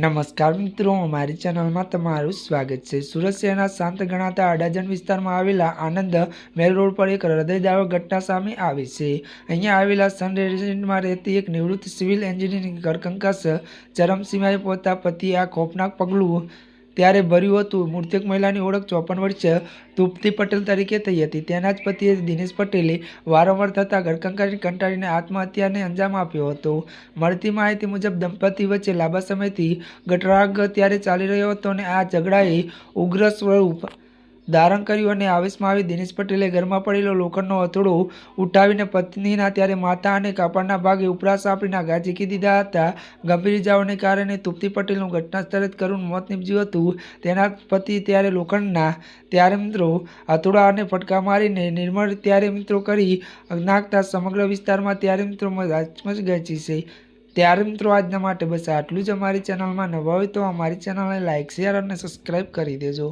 નમસ્કાર મિત્રો, અમારી ચેનલમાં તમારું સ્વાગત છે। સુરત શહેરના શાંત ગણાતા અડાજણ વિસ્તારમાં આવેલા આનંદ મેલ રોડ પર એક હૃદયદાવક ઘટના સામે આવી છે। અહીંયા આવેલા સન રેસિડેન્ટમાં રહેતી એક નિવૃત્ત સિવિલ એન્જિનિયરની ઘરકંકાસ ચરમસીમાએ પહોંચતા પતિએ આ ખોફનાક પગલું ત્યારે ભર્યું હતું। મૃતક મહિલાની ઓળખ 54 વર્ષીય તૃપ્તિ પટેલ તરીકે થઈ હતી। તેના જ પતિએ દિનેશ પટેલે વારંવાર થતા ઘરકંકાસથી કંટાળીને આત્મહત્યાને અંજામ આપ્યો હતો। મળતી માહિતી મુજબ દંપતી વચ્ચે લાંબા સમયથી ગટરાગ ત્યારે ચાલી રહ્યો હતો અને આ ઝઘડાએ ઉગ્ર સ્વરૂપ ધારણ કર્યું અને આવેશમાં આવી દિનેશ પટેલે ઘરમાં પડેલો લોખંડનો હથોડો ઉઠાવીને પત્નીના ત્યારે માથા અને કાપડના ભાગે ઉપરા સાંપડીના ઘા ઝીકી દીધા હતા। ગંભીર ઇજાઓને કારણે તૃપ્તિ પટેલનું ઘટના સ્થળે જ કરુણ મોત નીપજ્યું હતું। તેના પતિ ત્યારે લોખંડના ત્યારે હથોડા અને ફટકા મારીને નિર્મળ ત્યારે કરી નાખતા સમગ્ર વિસ્તારમાં ત્યારે હચમચ ગચી છે। ત્યારે આજના માટે બસ આટલું જ। અમારી ચેનલમાં નવા હોય તો અમારી ચેનલને લાઇક, શેર અને સબસ્ક્રાઈબ કરી દેજો।